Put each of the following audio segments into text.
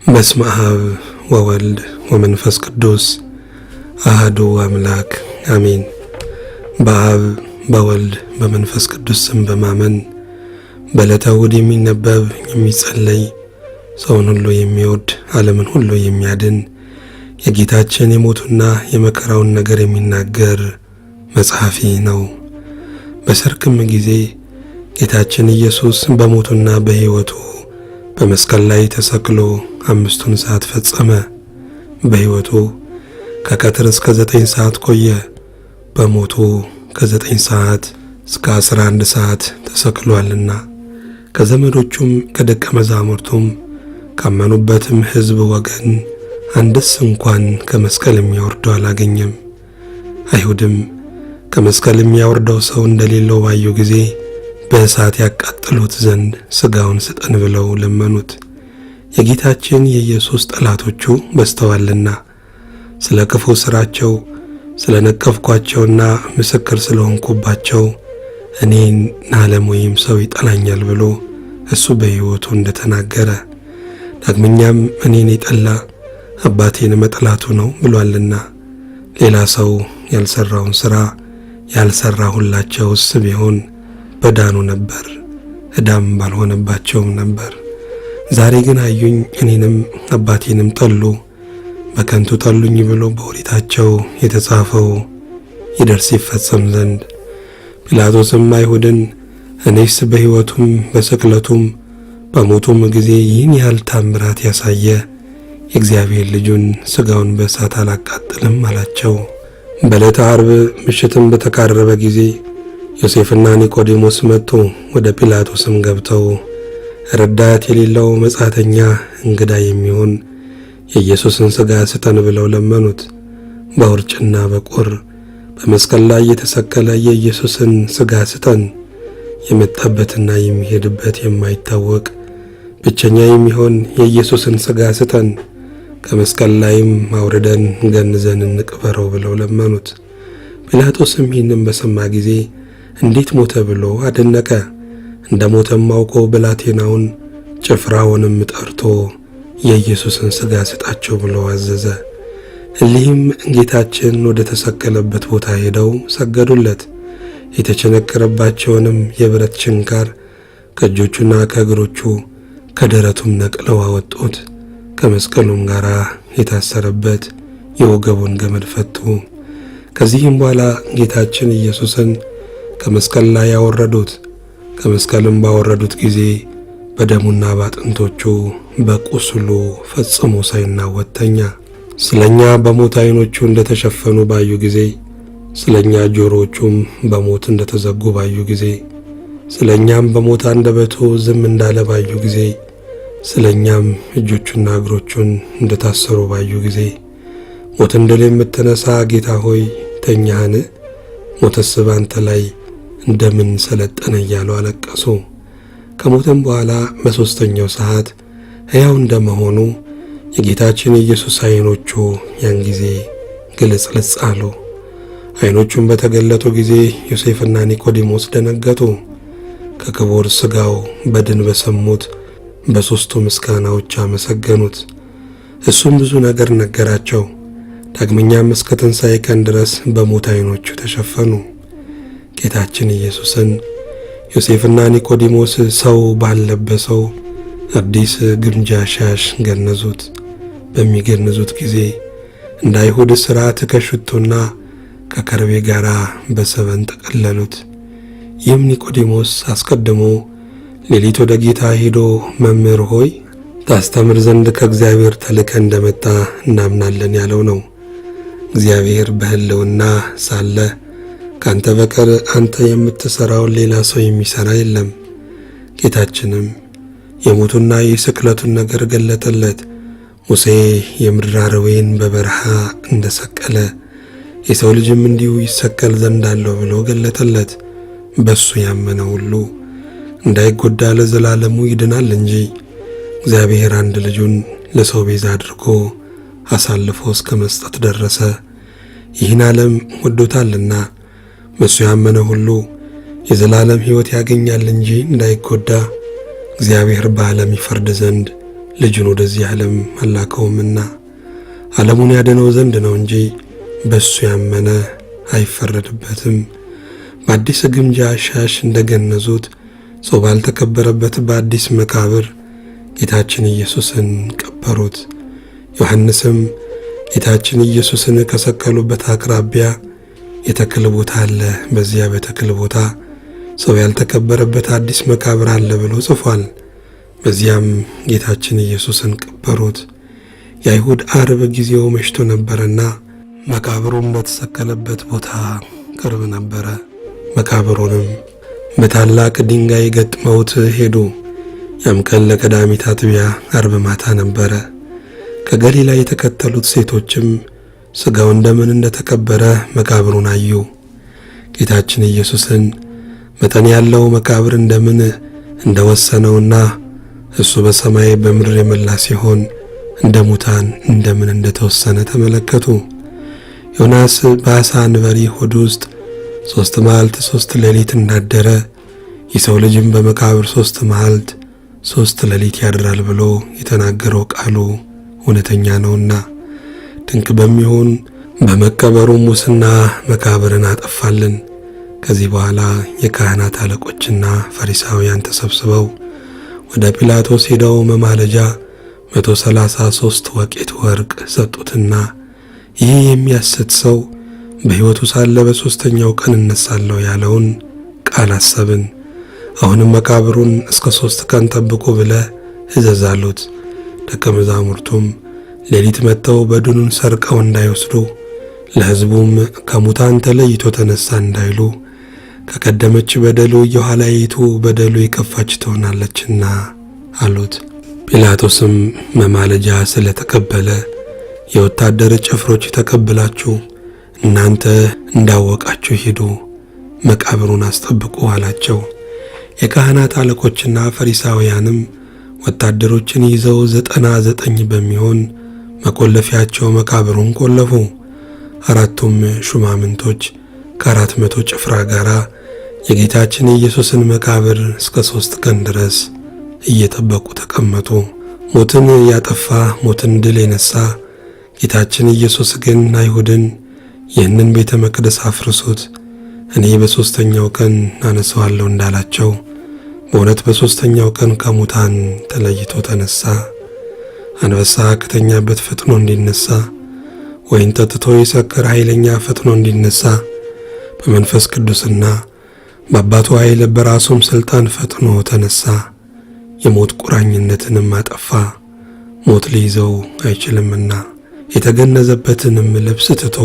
በስመ አብ ወወልድ ወመንፈስ ቅዱስ አሐዱ አምላክ አሜን። በአብ በወልድ በመንፈስ ቅዱስ ስም በማመን በዕለተ እሑድ የሚነበብ የሚጸለይ ሰውን ሁሉ የሚወድ ዓለምን ሁሉ የሚያድን የጌታችን የሞቱና የመከራውን ነገር የሚናገር መጽሐፊ ነው። በሰርክም ጊዜ ጌታችን ኢየሱስ በሞቱና በሕይወቱ በመስቀል ላይ ተሰቅሎ 5 ሰዓት ፈጸመ። በሕይወቱ ከቀትር እስከ 9 ሰዓት ቆየ። በሞቱ ከ9 ሰዓት እስከ 11 ሰዓት ተሰቅሏልና ከዘመዶቹም ከደቀ መዛሙርቱም ካመኑበትም ሕዝብ ወገን አንድስ እንኳን ከመስቀል የሚያወርደው አላገኘም። አይሁድም ከመስቀል የሚያወርደው ሰው እንደሌለው ባዩ ጊዜ በእሳት ያቃጥሉት ዘንድ ሥጋውን ስጠን ብለው ለመኑት። የጌታችን የኢየሱስ ጠላቶቹ በስተዋልና ስለ ክፉ ሥራቸው ስለ ነቀፍኳቸውና ምስክር ስለሆንኩባቸው እኔን ዓለም ወይም ሰው ይጠላኛል ብሎ እሱ በሕይወቱ እንደተናገረ ዳግመኛም እኔን የጠላ አባቴን መጥላቱ ነው ብሏልና ሌላ ሰው ያልሰራውን ሥራ ያልሰራሁላቸውስ ቢሆን በዳኑ ነበር፣ ዕዳም ባልሆነባቸውም ነበር። ዛሬ ግን አዩኝ፣ እኔንም አባቴንም ጠሉ፣ በከንቱ ጠሉኝ ብሎ በኦሪታቸው የተጻፈው ይደርስ ይፈጸም ዘንድ ጲላጦስም አይሁድን እኔስ በሕይወቱም በስቅለቱም በሞቱም ጊዜ ይህን ያህል ታምራት ያሳየ የእግዚአብሔር ልጁን ሥጋውን በእሳት አላቃጥልም አላቸው። በዕለተ ዓርብ ምሽትም በተቃረበ ጊዜ ዮሴፍና ኒቆዲሞስ መጡ። ወደ ጲላጦስም ገብተው ረዳት የሌለው መጻተኛ እንግዳ የሚሆን የኢየሱስን ሥጋ ስጠን ብለው ለመኑት። በውርጭና በቁር በመስቀል ላይ የተሰቀለ የኢየሱስን ሥጋ ስጠን፣ የመጣበትና የሚሄድበት የማይታወቅ ብቸኛ የሚሆን የኢየሱስን ሥጋ ስጠን፣ ከመስቀል ላይም አውርደን ገንዘን እንቅበረው ብለው ለመኑት። ጲላጦስም ይህንም በሰማ ጊዜ እንዴት ሞተ ብሎ አደነቀ። እንደ ሞተም አውቆ ብላቴናውን ጭፍራውንም ጠርቶ የኢየሱስን ሥጋ ስጣቸው ብሎ አዘዘ። እሊህም ጌታችን ወደ ተሰቀለበት ቦታ ሄደው ሰገዱለት። የተቸነከረባቸውንም የብረት ችንካር ከእጆቹና ከእግሮቹ ከደረቱም ነቅለው አወጡት። ከመስቀሉም ጋር የታሰረበት የወገቡን ገመድ ፈቱ። ከዚህም በኋላ ጌታችን ኢየሱስን ከመስቀል ላይ ያወረዱት። ከመስቀልም ባወረዱት ጊዜ በደሙና ባጥንቶቹ በቁስሉ ፈጽሞ ሳይናወጥ ተኛ። ስለኛ በሞት ዓይኖቹ እንደተሸፈኑ ባዩ ጊዜ፣ ስለኛ ጆሮቹም በሞት እንደተዘጉ ባዩ ጊዜ፣ ስለኛም በሞት አንደበቱ ዝም እንዳለ ባዩ ጊዜ፣ ስለኛም እጆቹና እግሮቹን እንደታሰሩ ባዩ ጊዜ ሞትን ድል የምትነሣ ጌታ ሆይ ተኛህን? ሞትስ ባንተ ላይ እንደምን ሰለጠነ እያሉ አለቀሱ። ከሞትም በኋላ በሦስተኛው ሰዓት ሕያው እንደመሆኑ የጌታችን የኢየሱስ ዓይኖቹ ያን ጊዜ ግልጽልጽ አሉ። ዓይኖቹም በተገለጡ ጊዜ ዮሴፍና ኒቆዲሞስ ደነገጡ። ከክቡር ሥጋው በድን በሰሙት በሦስቱ ምስጋናዎች አመሰገኑት። እሱም ብዙ ነገር ነገራቸው። ዳግመኛም እስከ ትንሣኤ ቀን ድረስ በሞት ዓይኖቹ ተሸፈኑ። ጌታችን ኢየሱስን ዮሴፍና ኒቆዲሞስ ሰው ባልለበሰው አዲስ ግምጃ ሻሽ ገነዙት። በሚገንዙት ጊዜ እንደ አይሁድ ሥርዓት ከሽቶና ከከርቤ ጋር በሰበን ጠቀለሉት። ይህም ኒቆዲሞስ አስቀድሞ ሌሊት ወደ ጌታ ሄዶ መምህር ሆይ ታስተምር ዘንድ ከእግዚአብሔር ተልከ እንደመጣ እናምናለን ያለው ነው። እግዚአብሔር በሕልውና ሳለ ካንተ በቀር አንተ የምትሠራውን ሌላ ሰው የሚሠራ የለም። ጌታችንም የሞቱና የስቅለቱን ነገር ገለጠለት። ሙሴ የምድር አርዌን በበረሃ እንደሰቀለ የሰው ልጅም እንዲሁ ይሰቀል ዘንድ አለው ብሎ ገለጠለት። በሱ ያመነ ሁሉ እንዳይጎዳ ለዘላለሙ ይድናል እንጂ እግዚአብሔር አንድ ልጁን ለሰው ቤዛ አድርጎ አሳልፎ እስከ መስጠት ደረሰ። ይህን ዓለም ወዶታልና በሱ ያመነ ሁሉ የዘላለም ሕይወት ያገኛል እንጂ እንዳይጎዳ እግዚአብሔር በዓለም ይፈርድ ዘንድ ልጁን ወደዚህ ዓለም አላከውምና ዓለሙን ያድነው ዘንድ ነው እንጂ በሱ ያመነ አይፈረድበትም። በአዲስ ግምጃ ሻሽ እንደገነዙት ሰው ባልተቀበረበት በአዲስ መቃብር ጌታችን ኢየሱስን ቀበሩት። ዮሐንስም ጌታችን ኢየሱስን ከሰቀሉበት አቅራቢያ የተክል ቦታ አለ፣ በዚያ በተክል ቦታ ሰው ያልተቀበረበት አዲስ መቃብር አለ ብሎ ጽፏል። በዚያም ጌታችን ኢየሱስን ቀበሩት። የአይሁድ ዓርብ ጊዜው መሽቶ ነበርና መቃብሩም በተሰቀለበት ቦታ ቅርብ ነበረ። መቃብሩንም በታላቅ ድንጋይ ገጥመውት ሄዱ። ያም ቀን ለቀዳሚት አጥቢያ ዓርብ ማታ ነበረ። ከገሊላ የተከተሉት ሴቶችም ሥጋው እንደምን እንደተቀበረ መቃብሩን አዩ። ጌታችን ኢየሱስን መጠን ያለው መቃብር እንደምን እንደወሰነውና እሱ በሰማይ በምድር የመላ ሲሆን እንደ ሙታን እንደምን እንደተወሰነ ተመለከቱ። ዮናስ በዓሣ አንበሪ ሆድ ውስጥ 3 መዓልት 3 ሌሊት እንዳደረ የሰው ልጅም በመቃብር 3 መዓልት 3 ሌሊት ያድራል ብሎ የተናገረው ቃሉ እውነተኛ ነውና ድንቅ በሚሆን በመቀበሩ ሙስና መቃብርን አጠፋልን። ከዚህ በኋላ የካህናት አለቆችና ፈሪሳውያን ተሰብስበው ወደ ጲላጦስ ሄደው መማለጃ 133 ወቄት ወርቅ ሰጡትና ይህ የሚያስት ሰው በሕይወቱ ሳለ በሦስተኛው ቀን እነሳለሁ ያለውን ቃል አሰብን። አሁንም መቃብሩን እስከ 3 ቀን ጠብቁ ብለህ እዘዝ አሉት። ደቀ መዛሙርቱም ሌሊት መጥተው በድኑን ሰርቀው እንዳይወስዱ ለሕዝቡም ከሙታን ተለይቶ ተነሳ እንዳይሉ ከቀደመች በደሉ የኋላይቱ በደሉ የከፋች ትሆናለችና አሉት። ጲላጦስም መማለጃ ስለተቀበለ የወታደር ጭፍሮች ተቀብላችሁ እናንተ እንዳወቃችሁ ሂዱ፣ መቃብሩን አስጠብቁ አላቸው። የካህናት አለቆችና ፈሪሳውያንም ወታደሮችን ይዘው 99 በሚሆን መቆለፊያቸው መቃብሩን ቆለፉ። 4ቱም ሹማምንቶች ከ400 ጭፍራ ጋር የጌታችን ኢየሱስን መቃብር እስከ 3 ቀን ድረስ እየጠበቁ ተቀመጡ። ሞትን ያጠፋ ሞትን ድል የነሳ ጌታችን ኢየሱስ ግን አይሁድን ይህንን ቤተ መቅደስ አፍርሱት፣ እኔ በ3ኛው ቀን አነሳዋለሁ እንዳላቸው በእውነት በ3ኛው ቀን ከሙታን ተለይቶ ተነሳ። አንበሳ ከተኛበት ፈጥኖ እንዲነሳ፣ ወይን ጠጥቶ የሰከረ ኃይለኛ ፈጥኖ እንዲነሳ በመንፈስ ቅዱስና በአባቱ ኃይል በራሱም ሥልጣን ፈጥኖ ተነሳ። የሞት ቁራኝነትንም አጠፋ፣ ሞት ሊይዘው አይችልምና። የተገነዘበትንም ልብስ ትቶ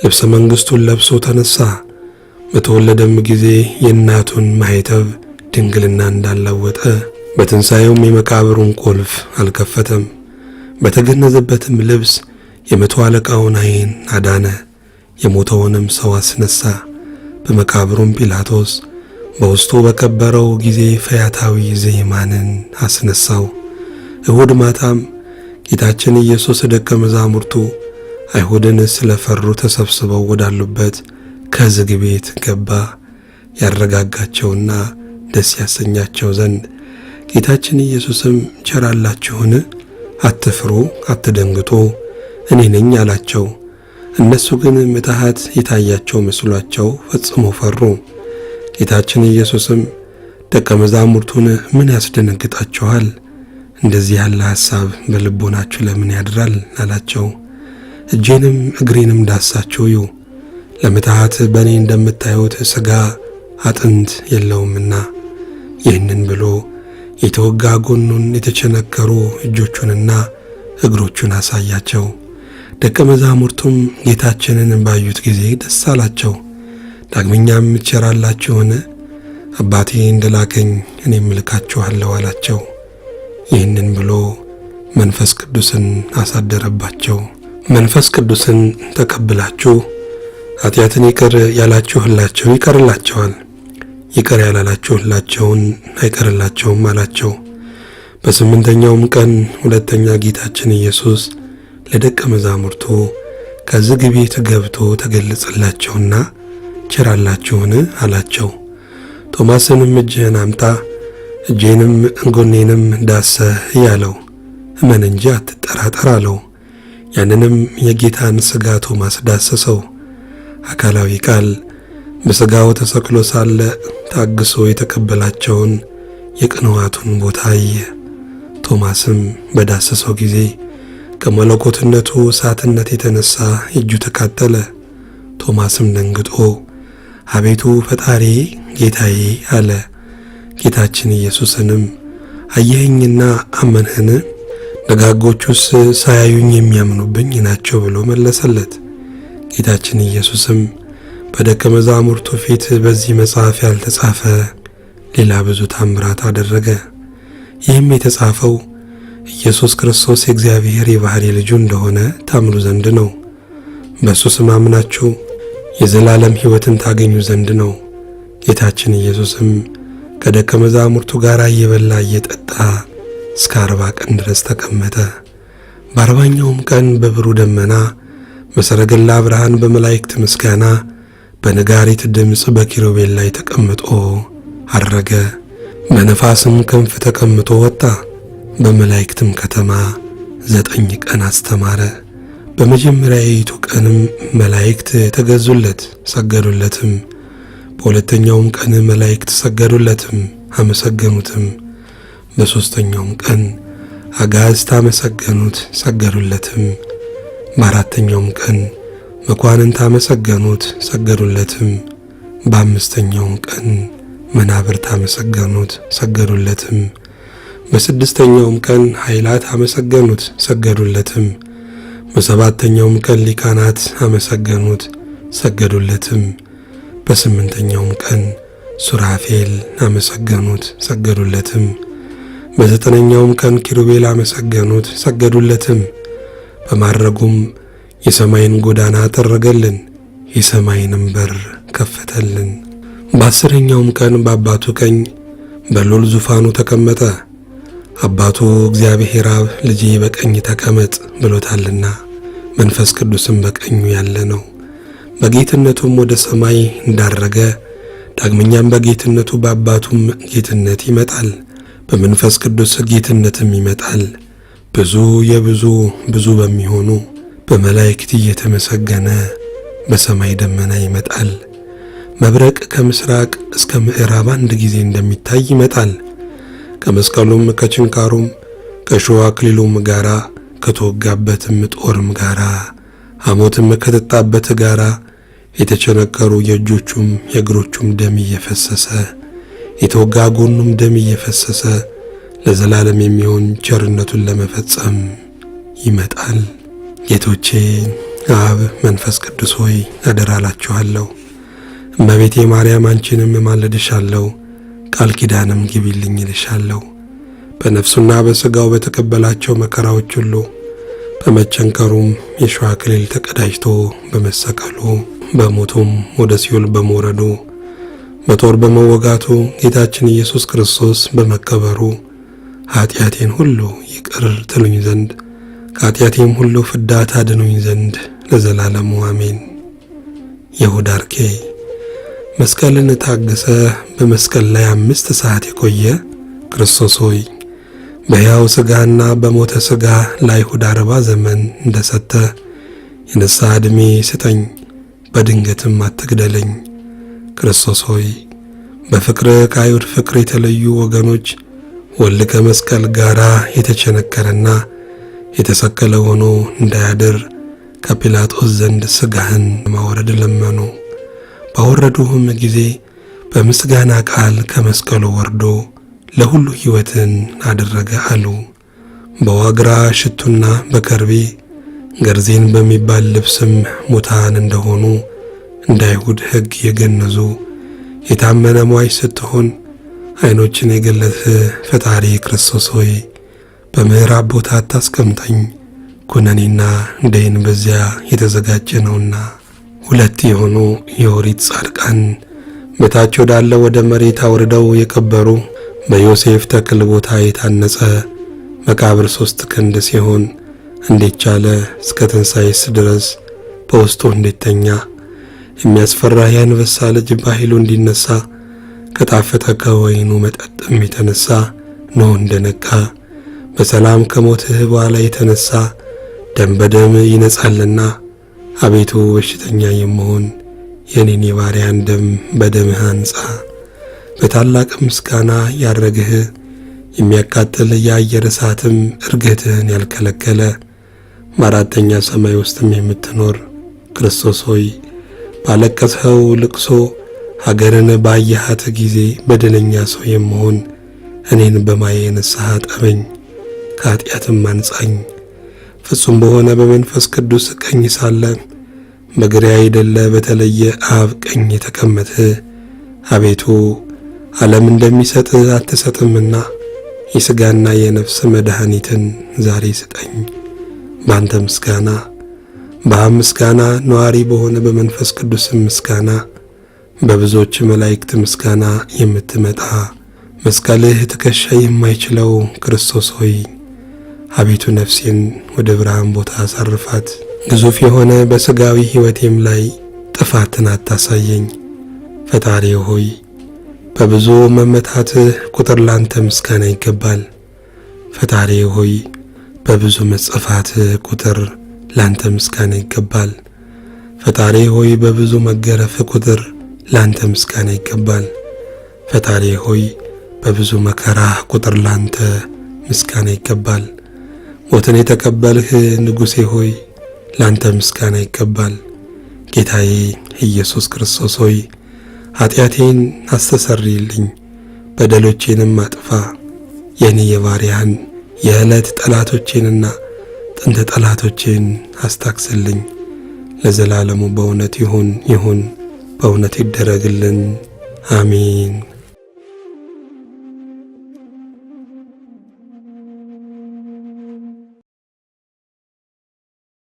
ልብሰ መንግሥቱን ለብሶ ተነሳ። በተወለደም ጊዜ የእናቱን ማኅተብ ድንግልና እንዳላወጠ በትንሣኤውም የመቃብሩን ቁልፍ አልከፈተም። በተገነዘበትም ልብስ የ100 አለቃውን ዓይን አዳነ፣ የሞተውንም ሰው አስነሳ። በመቃብሩም ጲላጦስ በውስጡ በቀበረው ጊዜ ፈያታዊ ዘይማንን አስነሳው። እሁድ ማታም ጌታችን ኢየሱስ ደቀ መዛሙርቱ አይሁድን ስለፈሩ ተሰብስበው ወዳሉበት ከዝግ ቤት ገባ። ያረጋጋቸውና ደስ ያሰኛቸው ዘንድ ጌታችን ኢየሱስም ቸራላችሁን? አትፍሩ፣ አትደንግጡ፣ እኔ ነኝ አላቸው። እነሱ ግን ምትሃት የታያቸው መስሏቸው ፈጽሞ ፈሩ። ጌታችን ኢየሱስም ደቀ መዛሙርቱን ምን ያስደነግጣችኋል? እንደዚህ ያለ ሐሳብ በልቦናችሁ ለምን ያድራል? አላቸው። እጄንም እግሬንም ዳሳችሁ እዩ። ለምትሃት በእኔ እንደምታዩት ሥጋ አጥንት የለውምና። ይህንን ብሎ የተወጋ ጎኑን የተቸነከሩ እጆቹንና እግሮቹን አሳያቸው። ደቀ መዛሙርቱም ጌታችንን ባዩት ጊዜ ደስ አላቸው። ዳግመኛም ቸራላችሁን? አባቴ እንደላከኝ እኔም እልካችኋለሁ አላቸው። ይህንን ብሎ መንፈስ ቅዱስን አሳደረባቸው። መንፈስ ቅዱስን ተቀብላችሁ ኃጢአትን ይቅር ያላችሁላቸው ይቀርላቸዋል፣ ይቅር ያላላችሁላቸውን አይቀርላቸውም አላቸው። በ8ኛውም ቀን ሁለተኛ ጌታችን ኢየሱስ ለደቀ መዛሙርቱ ከዝግ ቤት ገብቶ ተገለጸላቸውና ቸራላችሁን አላቸው። ቶማስንም እጅህን አምጣ፣ እጄንም ጎኔንም ዳሰህ ያለው እመን እንጂ አትጠራጠር አለው። ያንንም የጌታን ሥጋ ቶማስ ዳሰሰው። አካላዊ ቃል በሥጋው ተሰቅሎ ሳለ ታግሶ የተቀበላቸውን የቅንዋቱን ቦታ አየ። ቶማስም በዳሰሰው ጊዜ ከመለኮትነቱ እሳትነት የተነሳ እጁ ተቃጠለ። ቶማስም ደንግጦ አቤቱ ፈጣሪ ጌታዬ አለ። ጌታችን ኢየሱስንም አየኸኝና አመንህን? ደጋጎቹስ ሳያዩኝ የሚያምኑብኝ ናቸው ብሎ መለሰለት። ጌታችን ኢየሱስም በደቀ መዛሙርቱ ፊት በዚህ መጽሐፍ ያልተጻፈ ሌላ ብዙ ታምራት አደረገ። ይህም የተጻፈው ኢየሱስ ክርስቶስ የእግዚአብሔር የባሕርይ ልጁ እንደሆነ ታምኑ ዘንድ ነው። በእሱ ስም አምናችሁ የዘላለም ሕይወትን ታገኙ ዘንድ ነው። ጌታችን ኢየሱስም ከደቀ መዛሙርቱ ጋር እየበላ እየጠጣ እስከ 40 ቀን ድረስ ተቀመጠ። በ40ኛውም ቀን በብሩህ ደመና በሰረገላ ብርሃን በመላእክት ምስጋና በነጋሪት ድምፅ በኪሩቤል ላይ ተቀምጦ አረገ። በነፋስም ክንፍ ተቀምጦ ወጣ። በመላእክትም ከተማ 9 ቀን አስተማረ። በመጀመሪያይቱ ቀንም መላእክት ተገዙለት ሰገዱለትም። በሁለተኛውም ቀን መላእክት ሰገዱለትም አመሰገኑትም። በሦስተኛውም ቀን አጋዕዝት አመሰገኑት ሰገዱለትም። በአራተኛውም ቀን መኳንንት አመሰገኑት ሰገዱለትም። በአምስተኛውም ቀን መናብርት አመሰገኑት ሰገዱለትም። በስድስተኛውም ቀን ኃይላት አመሰገኑት ሰገዱለትም። በሰባተኛውም ቀን ሊቃናት አመሰገኑት ሰገዱለትም። በስምንተኛውም ቀን ሱራፌል አመሰገኑት ሰገዱለትም። በዘጠነኛውም ቀን ኪሩቤል አመሰገኑት ሰገዱለትም። በማረጉም የሰማይን ጎዳና ጠረገልን፣ የሰማይንም በር ከፈተልን። በአስረኛውም ቀን በአባቱ ቀኝ በልዑል ዙፋኑ ተቀመጠ። አባቱ እግዚአብሔር አብ ልጄ በቀኝ ተቀመጥ ብሎታልና መንፈስ ቅዱስም በቀኙ ያለ ነው። በጌትነቱም ወደ ሰማይ እንዳረገ ዳግመኛም በጌትነቱ በአባቱም ጌትነት ይመጣል፣ በመንፈስ ቅዱስ ጌትነትም ይመጣል። ብዙ የብዙ ብዙ በሚሆኑ በመላእክት እየተመሰገነ በሰማይ ደመና ይመጣል። መብረቅ ከምስራቅ እስከ ምዕራብ አንድ ጊዜ እንደሚታይ ይመጣል። ከመስቀሉም ከችንካሩም ከእሾህ አክሊሉም ጋራ ከተወጋበትም ጦርም ጋራ ሐሞትም ከተጣበት ጋራ የተቸነከሩ የእጆቹም የእግሮቹም ደም እየፈሰሰ የተወጋ ጎኑም ደም እየፈሰሰ ለዘላለም የሚሆን ቸርነቱን ለመፈጸም ይመጣል። ጌቶቼ አብ መንፈስ ቅዱስ ሆይ አደራላችኋለሁ። እመቤቴ ማርያም አንቺንም ማለድሻለሁ፣ ቃል ኪዳንም ግቢልኝ እልሻለሁ። በነፍሱና በሥጋው በተቀበላቸው መከራዎች ሁሉ በመቸንከሩም የሾህ አክሊል ተቀዳጅቶ በመሰቀሉ በሞቱም ወደ ሲኦል በመውረዱ በጦር በመወጋቱ ጌታችን ኢየሱስ ክርስቶስ በመከበሩ ኃጢአቴን ሁሉ ይቅር ትሉኝ ዘንድ ከኃጢአቴም ሁሉ ፍዳ ታድኑኝ ዘንድ ለዘላለሙ አሜን። ይሁዳ አርኬ መስቀልን ታገሰ በመስቀል ላይ 5 ሰዓት የቆየ ክርስቶስ ሆይ በሕያው ሥጋና በሞተ ሥጋ ለአይሁድ 40 ዘመን እንደሰጠ የንስሐ ዕድሜ ስጠኝ፣ በድንገትም አትግደለኝ። ክርስቶስ ሆይ በፍቅር ከአይሁድ ፍቅር የተለዩ ወገኖች ወልድ ከመስቀል ጋራ የተቸነከረና የተሰቀለ ሆኖ እንዳያድር ከጲላጦስ ዘንድ ሥጋህን ማውረድ ለመኑ። ባወረዱህም ጊዜ በምስጋና ቃል ከመስቀሉ ወርዶ ለሁሉ ሕይወትን አደረገ አሉ። በዋግራ ሽቱና በከርቤ ገርዜን በሚባል ልብስም ሙታን እንደሆኑ እንደ አይሁድ ሕግ የገነዙ የታመነ ሟች ስትሆን ዓይኖችን የገለጥህ ፈጣሪ ክርስቶስ ሆይ በምዕራብ ቦታ አታስቀምጠኝ፣ ኩነኔና ደይን በዚያ የተዘጋጀ ነውና። 2 የሆኑ የኦሪት ጻድቃን በታች ወዳለ ወደ መሬት አውርደው የቀበሩ በዮሴፍ ተክል ቦታ የታነጸ መቃብር 3 ክንድ ሲሆን እንዴት ቻለ እስከ ትንሣኤስ ድረስ በውስጡ እንዴት ተኛ? የሚያስፈራ የአንበሳ ልጅ በኃይሉ እንዲነሳ ከጣፈጠ ከወይኑ መጠጥም የተነሳ ኖህ እንደነቃ በሰላም ከሞትህ በኋላ የተነሳ ደም በደም ይነጻልና አቤቱ በሽተኛ የምሆን የኔን የባሪያን ደም በደምህ አንጻ። በታላቅ ምስጋና ያረግህ የሚያቃጥል የአየር እሳትም እርገትህን ያልከለከለ በአራተኛ ሰማይ ውስጥም የምትኖር ክርስቶስ ሆይ ባለቀስኸው ልቅሶ ሀገርን ባየሃት ጊዜ በደለኛ ሰው የምሆን እኔን በማየ ንስሐ ጠበኝ፣ ከኃጢአትም አንጻኝ። ፍጹም በሆነ በመንፈስ ቅዱስ ቀኝ ሳለ በግራ አይደለ በተለየ አብ ቀኝ የተቀመጥህ አቤቱ ዓለም እንደሚሰጥ አትሰጥምና የሥጋና የነፍስ መድኃኒትን ዛሬ ስጠኝ። በአንተ ምስጋና በአብ ምስጋና ነዋሪ በሆነ በመንፈስ ቅዱስ ምስጋና በብዙዎች መላእክት ምስጋና የምትመጣ መስቀልህ ትከሻ የማይችለው ክርስቶስ ሆይ አቤቱ ነፍሴን ወደ ብርሃን ቦታ አሳርፋት። ግዙፍ የሆነ በሥጋዊ ሕይወቴም ላይ ጥፋትን አታሳየኝ። ፈጣሪ ሆይ በብዙ መመታትህ ቁጥር ላንተ ምስጋና ይገባል። ፈጣሪ ሆይ በብዙ መጽፋትህ ቁጥር ላንተ ምስጋና ይገባል። ፈጣሪ ሆይ በብዙ መገረፍ ቁጥር ላንተ ምስጋና ይገባል። ፈጣሪ ሆይ በብዙ መከራ ቁጥር ላንተ ምስጋና ይገባል። ሞትን የተቀበልህ ንጉሴ ሆይ ላንተ ምስጋና ይገባል። ጌታዬ ኢየሱስ ክርስቶስ ሆይ ኃጢአቴን አስተሰርይልኝ፣ በደሎቼንም አጥፋ። የኔ የባሪያህን የዕለት ጠላቶቼንና ጥንተ ጠላቶቼን አስታክስልኝ። ለዘላለሙ በእውነት ይሁን በእውነት ይደረግልን። አሜን።